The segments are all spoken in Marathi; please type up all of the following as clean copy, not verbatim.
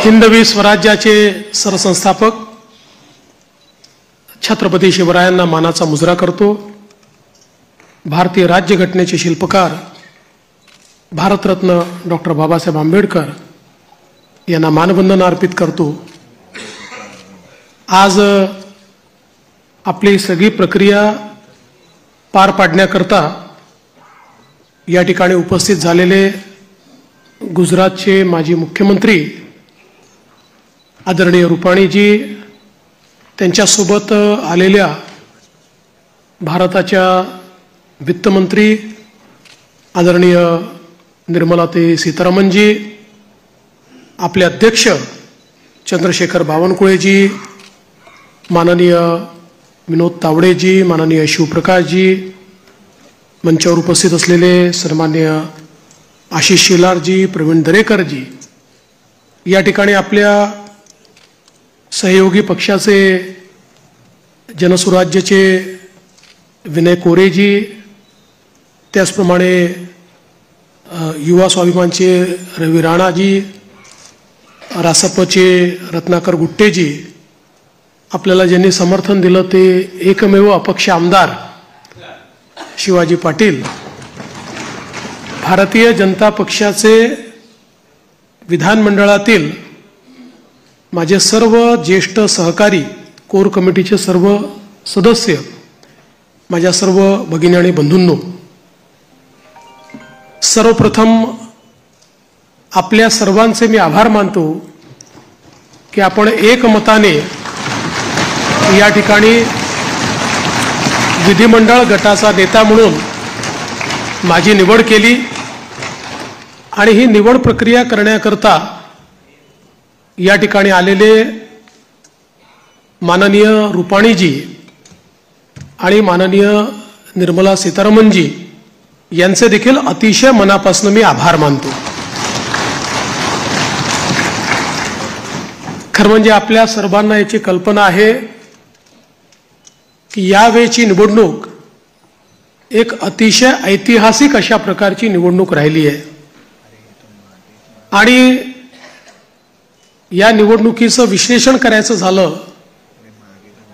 हिंदवी स्वराज्याचे सरसंस्थापक छत्रपती शिवरायांना मानाचा मुजरा करतो। भारतीय राज्यघटनेचे शिल्पकार भारतरत्न डॉक्टर बाबासाहेब आंबेडकर यांना मानवंदना अर्पित करतो। आज आपली सगळी प्रक्रिया पार पाडण्याकरता या ठिकाणी उपस्थित झालेले गुजरातचे माजी मुख्यमंत्री आदरणीय रुपाणीजी, त्यांच्यासोबत आलेल्या भारताच्या वित्तमंत्री आदरणीय निर्मलाताई सीतारामनजी, आपले अध्यक्ष चंद्रशेखर बावनकुळेजी, माननीय विनोद तावडेजी, माननीय शिवप्रकाशजी, मंचावर उपस्थित असलेले सन्माननीय आशिष शेलारजी, प्रवीण दरेकरजी, या ठिकाणी आपल्या सहयोगी पक्षाचे जनसुराज्याचे विनय कोरेजी, त्याचप्रमाणे युवा स्वाभिमानचे रवी राणाजी, रासपचे रत्नाकर गुट्टेजी, आपल्याला ज्यांनी समर्थन दिलं ते एकमेव अपक्ष आमदार शिवाजी पाटील, भारतीय जनता पक्षाचे विधानमंडळातील माझे सर्व ज्येष्ठ सहकारी, कोर कमिटीचे सर्व सदस्य, माझ्या सर्व भगिनी आणि बंधूंनो, सर्वप्रथम आपल्या सर्वांचे मी आभार मानतो की आपण एकमताने या ठिकाणी विधिमंडळ गटाचा नेता म्हणून माझी निवड केली आणि ही निवड प्रक्रिया करण्याकरता या ठिकाणी आलेले माननीय रुपाणीजी आणि माननीय निर्मला सीतारामनजी यांचे देखील अतिशय मनापासून मी आभार मानतो। खरं म्हणजे आपल्या सर्वांना याची कल्पना आहे की यावेळची निवडणूक एक अतिशय ऐतिहासिक अशा प्रकारची निवडणूक राहिली आहे आणि या निवडणुकीचं विश्लेषण करायचं झालं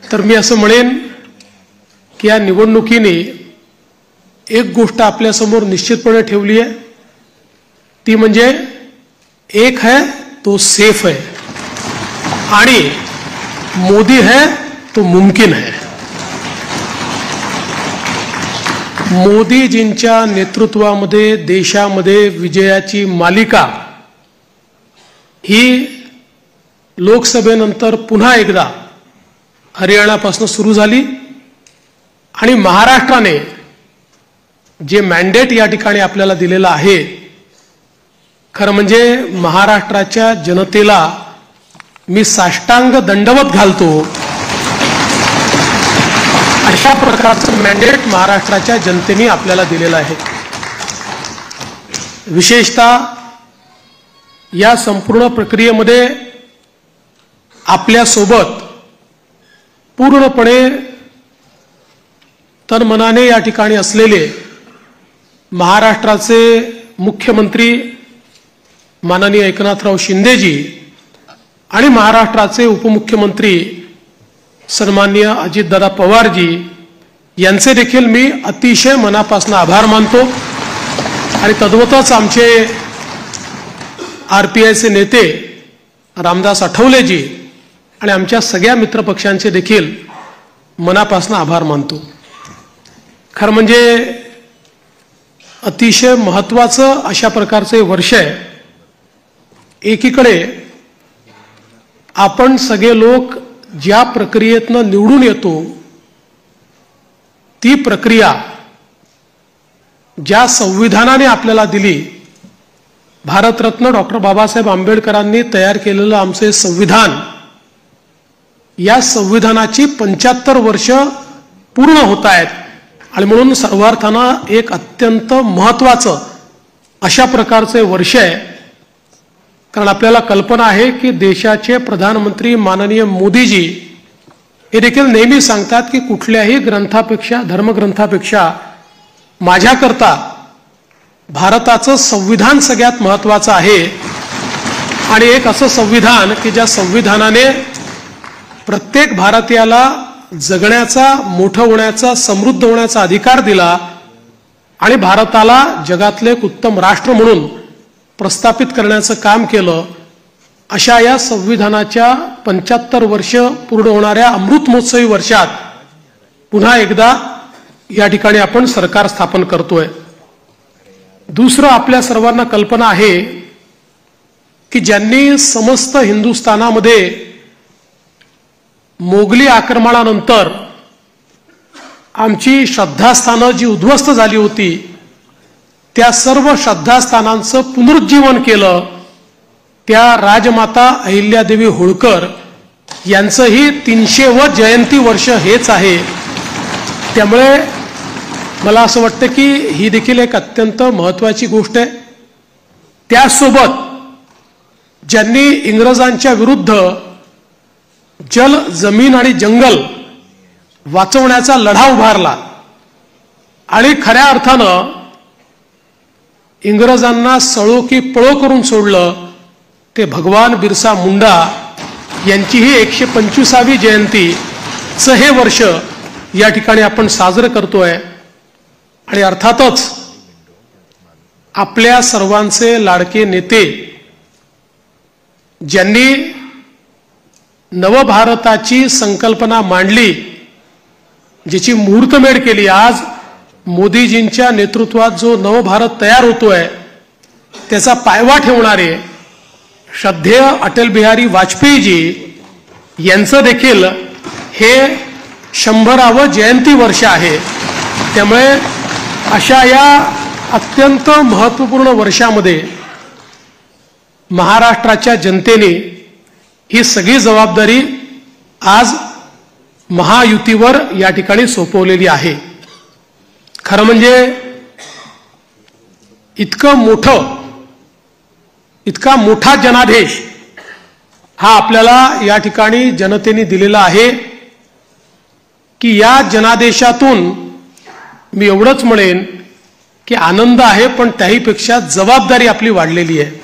तर मी असं म्हणेन की या निवडणुकीने एक गोष्ट आपल्यासमोर निश्चितपणे ठेवली आहे, ती म्हणजे एक है तो सेफ है आणि मोदी है तो मुमकिन है। मोदीजींच्या नेतृत्वामध्ये देशामध्ये विजयाची मालिका ही लोकसभेनंतर पुन्हा एकदा हरियाणापासून सुरू झाली आणि महाराष्ट्राने जे मॅन्डेट या ठिकाणी आपल्याला दिलेलं आहे, खरं म्हणजे महाराष्ट्राच्या जनतेला मी साष्टांग दंडवत घालतो। अशा प्रकारचं मॅन्डेट महाराष्ट्राच्या जनतेने आपल्याला दिलेलं आहे। विशेषतः या संपूर्ण प्रक्रियेमध्ये आपल्यासोबत पूर्णपणे तनमनाने या ठिकाणी असलेले महाराष्ट्राचे मुख्यमंत्री माननीय एकनाथराव शिंदेजी आणि महाराष्ट्राचे उपमुख्यमंत्री सन्माननीय अजितदादा पवारजी यांचे देखील मी अतिशय मनापासून आभार मानतो आणि तद्वतच आमचे आरपीआयचे नेते रामदास आठवलेजी आणि आमच्या सगळ्या मित्रपक्षांचे देखील मनापासून आभार मानतो। खरं म्हणजे अतिशय महत्त्वाचं अशा प्रकारचे वर्ष आहे। एकीकडे आपण सगळे लोक ज्या प्रक्रियेतनं निवडून येतो ती प्रक्रिया ज्या संविधानाने आपल्याला दिली, भारतरत्न डॉक्टर बाबासाहेब आंबेडकरांनी तयार केलेलं आमचे संविधान, या संविधानाची 75 वर्ष पूर्ण होत आहेत आणि म्हणून सर्वार्थानं एक अत्यंत महत्त्वाचं अशा प्रकारचे वर्ष आहे। कारण आपल्याला कल्पना आहे की देशाचे प्रधानमंत्री माननीय मोदीजी हे देखील नेहमी सांगतात की कुठल्याही ग्रंथापेक्षा, धर्मग्रंथापेक्षा माझ्याकरता भारताचं संविधान सगळ्यात महत्त्वाचं आहे आणि एक असं संविधान की ज्या संविधानाने प्रत्येक भारतीयाला जगण्याचा, मोठं होण्याचा, समृद्ध होण्याचा अधिकार दिला आणि भारताला जगातले एक उत्तम राष्ट्र म्हणून प्रस्थापित करण्याचं काम केलं. अशा या संविधानाच्या 75 वर्ष पूर्ण होणाऱ्या अमृत महोत्सवी वर्षात पुन्हा एकदा या ठिकाणी आपण सरकार स्थापन करतोय. दुसरं, आपल्या सर्वांना कल्पना आहे की ज्यांनी समस्त हिंदुस्थानामध्ये मोगली आक्रमणानंतर आमची श्रद्धास्थानं जी उद्ध्वस्त झाली होती त्या सर्व श्रद्धास्थानांचं पुनरुज्जीवन केलं, त्या राजमाता अहिल्यादेवी होळकर यांचंही 300वं जयंती वर्ष हेच आहे. त्यामुळे मला असं वाटतं की ही देखील एक अत्यंत महत्त्वाची गोष्ट आहे. त्यासोबत ज्यांनी इंग्रजांच्या विरुद्ध जल, जमीन आणि जंगल वाचवण्याचा लढा उभारला आणि खऱ्या अर्थानं इंग्रजांना सळो की पळो करून सोडलं, ते भगवान बिरसा मुंडा यांचीही 125वी जयंतीचं हे वर्ष या ठिकाणी आपण साजरं करतोय. आणि अर्थातच आपल्या सर्वांचे लाडके नेते ज्यांनी नवभारताची संकल्पना मांडली, ज्याची मुहूर्तमेढ केली, आज मोदीजींच्या नेतृत्वात जो नवभारत तयार होतोय त्याचा पायवा ठेवणारे श्रद्धेय अटल बिहारी वाजपेयीजी यांचं देखील हे 100वे जयंती वर्ष आहे. त्यामुळे अशा या अत्यंत महत्त्वपूर्ण वर्षामध्ये महाराष्ट्राच्या जनतेने ही सगळी जबाबदारी आज महायुतीवर या ठिकाणी सोपवलेली आहे. खरं म्हणजे इतका मोठा जनादेश हा आपल्याला या ठिकाणी जनतेने दिलेला आहे की या जनादेशातून मी एवढंच म्हणेन की आनंद आहे, पण त्याहीपेक्षा जबाबदारी आपली वाढलेली आहे.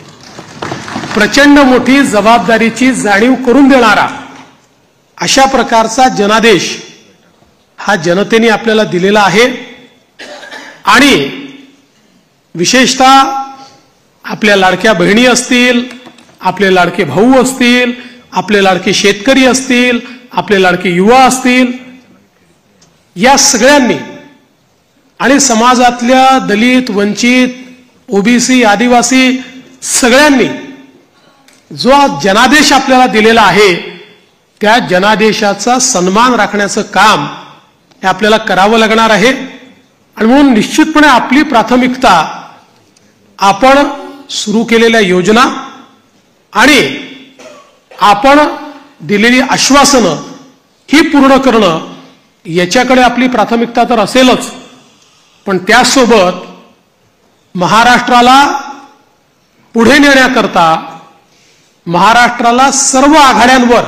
प्रचंड मोठी जबाबदारीची जाणीव करून देणारा अशा प्रकारचा जनादेश हा जनतेने आपल्याला दिलेला आहे. आणि विशेषतः आपल्या लाडक्या बहिणी असतील, आपले लाडके भाऊ असतील, आपले लाडके शेतकरी असतील, आपले लाडके युवा असतील, या सगळ्यांनी आणि समाजातल्या दलित, वंचित, ओबीसी, आदिवासी सगळ्यांनी जो जनादेश आपल्याला दिलेला आहे त्या जनादेशाचा सन्मान राखण्याचं काम हे आपल्याला करावं लागणार आहे. आणि म्हणून निश्चितपणे आपली प्राथमिकता आपण सुरू केलेल्या योजना आणि आपण दिलेली आश्वासनं ही पूर्ण करणं याच्याकडे आपली प्राथमिकता तर असेलच, पण त्यासोबत महाराष्ट्राला पुढे नेण्याकरता, महाराष्ट्राला सर्व आघाड्यांवर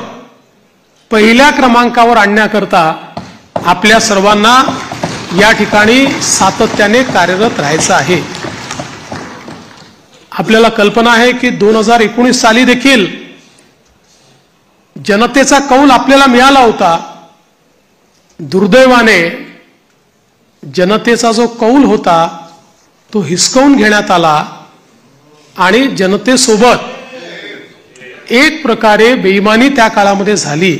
पहिल्या क्रमांकावर आणण्याकरता आपल्या सर्वांना या ठिकाणी सातत्याने कार्यरत राहायचं आहे. आपल्याला कल्पना आहे की 2019 साली देखील जनतेचा कौल आपल्याला मिळाला होता. दुर्दैवाने जनतेचा जो कौल होता तो हिसकावून घेण्यात आला आणि जनतेसोबत एक प्रकारे बेईमानी त्या काळामध्ये झाली.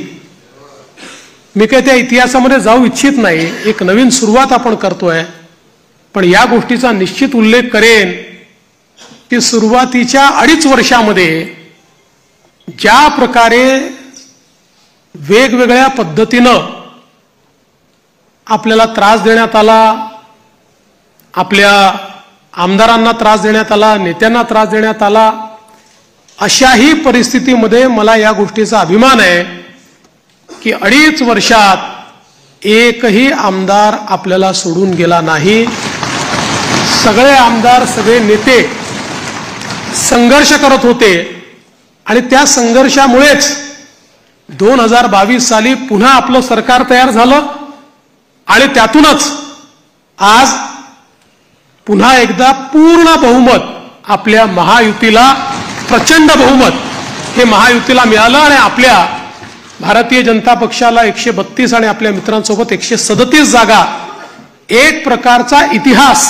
मी काही त्या इतिहासामध्ये जाऊ इच्छित नाही, एक नवीन सुरुवात आपण करतोय, पण या गोष्टीचा निश्चित उल्लेख करेन की सुरुवातीच्या 2.5 वर्षामध्ये ज्या प्रकारे वेगवेगळ्या पद्धतीनं आपल्याला त्रास देण्यात आला, आपल्या आमदारांना त्रास देण्यात आला, नेत्यांना त्रास देण्यात आला, अशाही परिस्थितीमध्ये मला या गोष्टीचा अभिमान आहे की 2.5 वर्षात एकही आमदार आपल्याला सोडून गेला नाही. सगळे आमदार, सगळे नेते संघर्ष करत होते आणि त्या संघर्षामुळेच 2022 साली पुन्हा आपलं सरकार तयार झालं आणि त्यातूनच आज पुन्हा एकदा पूर्ण बहुमत आपल्या महायुतीला, प्रचंड बहुमत हे महायुतीला मिळालं आणि आपल्या भारतीय जनता पक्षाला 132 आणि आपल्या मित्रांसोबत 137 जागा, एक प्रकारचा इतिहास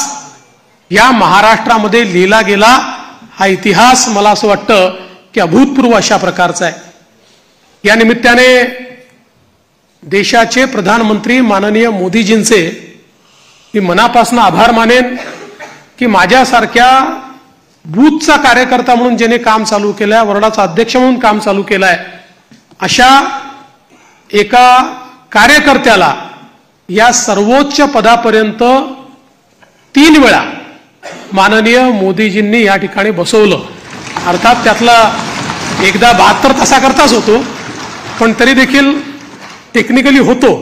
या महाराष्ट्रामध्ये लिहिला गेला. हा इतिहास मला असं वाटतं की अभूतपूर्व अशा प्रकारचा आहे. या निमित्ताने देशाचे प्रधानमंत्री माननीय मोदीजींचे मी मनापासून आभार मानेन की माझ्यासारख्या बूथचा कार्यकर्ता म्हणून ज्याने काम चालू केलंय, वॉर्डाचा अध्यक्ष म्हणून काम चालू केलंय, अशा एका कार्यकर्त्याला या सर्वोच्च पदापर्यंत 3 वेळा माननीय मोदीजींनी या ठिकाणी बसवलं. अर्थात त्यातला एकदा 72 तासाकरताच होतो, पण तरी देखील टेक्निकली होतो.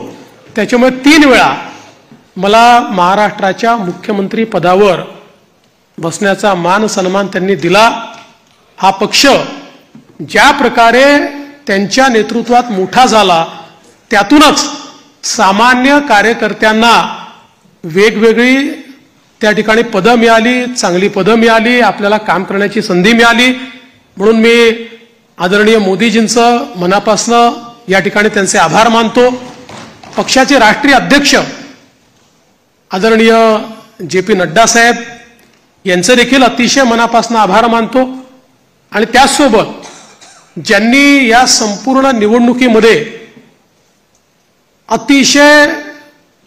त्याच्यामुळे 3 वेळा मला महाराष्ट्राच्या मुख्यमंत्री पदावर बसण्याचा मान सन्मान त्यांनी दिला. हा पक्ष ज्या प्रकारे त्यांच्या नेतृत्वात मोठा झाला, त्यातूनच सामान्य कार्यकर्त्यांना वेगवेगळी त्या ठिकाणी पदं मिळाली, चांगली पदं मिळाली, आपल्याला काम करण्याची संधी मिळाली. म्हणून मी आदरणीय मोदीजींचं मनापासून या ठिकाणी त्यांचे आभार मानतो. पक्षाचे राष्ट्रीय अध्यक्ष आदरणीय JP नड्डा साहेब यांचे देखील अतिशय मनापासून आभार मानतो. आणि त्याचसोबत ज्यांनी या संपूर्ण निवडणुकीमध्ये अतिशय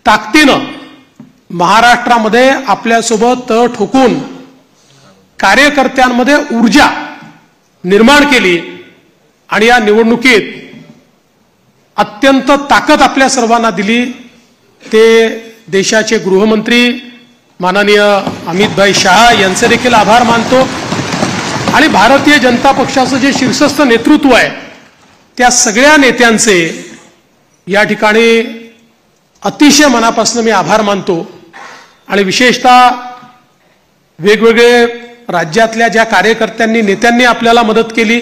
ताकदीनं महाराष्ट्रामध्ये आपल्यासोबत तळ ठोकून कार्यकर्त्यांमध्ये ऊर्जा निर्माण केली आणि या निवडणुकीत अत्यंत ताकद आपल्या सर्वांना दिली, ते देशाचे गृहमंत्री माननीय अमितभाई शहा यांचे देखील आभार मानतो. आणि भारतीय जनता पक्षाचं जे शीर्षस्थ नेतृत्व आहे त्या सगळ्या नेत्यांचे या ठिकाणी अतिशय मनापासून मी आभार मानतो. आणि विशेषतः वेगवेगळे राज्यातल्या ज्या कार्यकर्त्यांनी नेत्यांनी आपल्याला मदत केली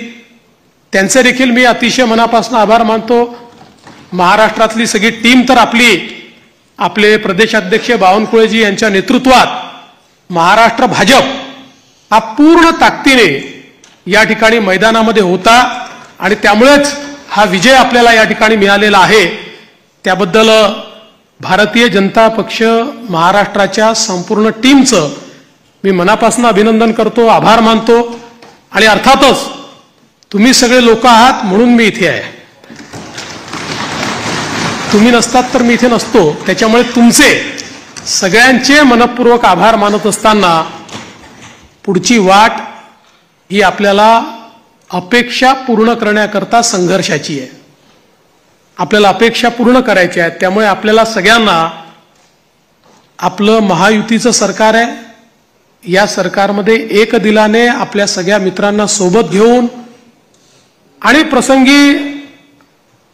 त्यांचे देखील मी अतिशय मनापासून आभार मानतो. महाराष्ट्रातली सगळी टीम तर आपले प्रदेशाध्यक्ष बावनकुळेजी यांच्या नेतृत्वात महाराष्ट्र भाजप हा पूर्ण ताकदीने या ठिकाणी मैदानामध्ये होता आणि त्यामुळेच हा विजय आपल्याला या ठिकाणी मिळालेला आहे. त्याबद्दल भारतीय जनता पक्ष महाराष्ट्राच्या संपूर्ण टीमचं मी मनापासून अभिनंदन करतो, आभार मानतो. आणि अर्थातच तुम्ही सगळे लोक आहात म्हणून मी इथे आहे. तुम्ही नसतात तर मी इथे नसतो. त्याच्यामुळे तुमचे सगळ्यांचे मनपूर्वक आभार मानत असताना पुढची वाट ही आपल्याला अपेक्षा पूर्ण करण्याकरता संघर्षाची आहे. आपल्याला अपेक्षा पूर्ण करायच्या आहेत. त्यामुळे आपल्याला सगळ्यांना आपलं महायुतीचं सरकार आहे, या सरकारमध्ये एक दिलाने आपल्या सगळ्या मित्रांना सोबत घेऊन आणि प्रसंगी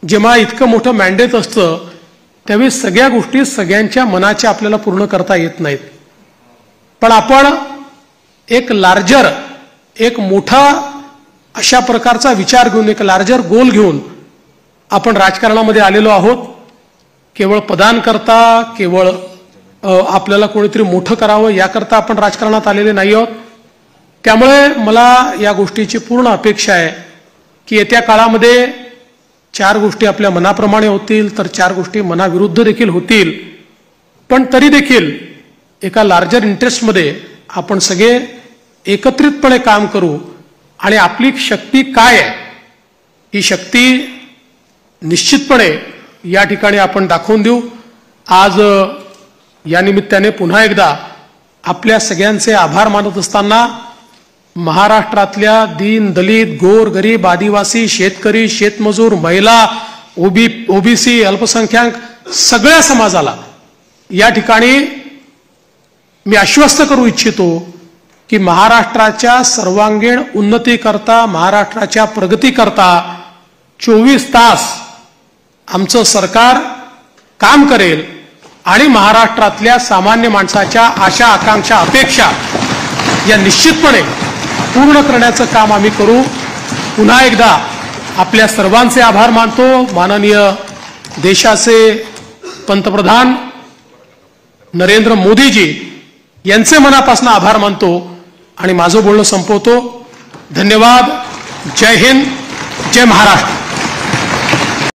जेव्हा इतकं मोठं मॅन्डेट असतं त्यावेळी सगळ्या गोष्टी सगळ्यांच्या मनाच्या आपल्याला पूर्ण करता येत नाहीत. पण आपण एक लार्जर, एक मोठा अशा प्रकारचा विचार घेऊन, एक लार्जर गोल घेऊन आपण राजकारणामध्ये आलेलो आहोत. केवळ पदांकरता, केवळ आपल्याला कोणीतरी मोठं करावं याकरता आपण राजकारणात आलेले नाही आहोत. त्यामुळे मला या गोष्टीची पूर्ण अपेक्षा आहे की येत्या काळामध्ये 4 गोष्टी आपल्या मनाप्रमाणे होतील तर 4 गोष्टी मनाविरुद्ध देखील होतील. पण तरी देखील एका लार्जर इंटरेस्टमध्ये आपण सगळे एकत्रितपणे काम करू आणि आपली शक्ती काय आहे ही शक्ती निश्चितपणे या ठिकाणी आपण दाखवून देऊ. आज या निमित्ताने पुन्हा एकदा आपल्या सगळ्यांचे आभार मानत असताना महाराष्ट्रातल्या दीन, दलित, गोर, गरीब, आदिवासी, शेतकरी, शेतमजूर, महिला, ओबीसी, अल्पसंख्याक सगळ्या समाजाला या ठिकाणी मी आश्वस्त करू इच्छितो की महाराष्ट्राच्या सर्वांगीण उन्नतीकरता, महाराष्ट्राच्या प्रगतीकरता 24 तास आमचं सरकार काम करेल आणि महाराष्ट्रातल्या सामान्य माणसाच्या आशा, आकांक्षा, अपेक्षा या निश्चितपणे पूर्ण करण्याचं काम आम्ही करू. पुन्हा एकदा आपल्या सर्वांचे आभार मानतो. माननीय देशाचे पंतप्रधान नरेंद्र मोदीजी यांचे मनापासून आभार मानतो आणि माझं बोलणं संपवतो. धन्यवाद. जय हिंद. जय महाराष्ट्र.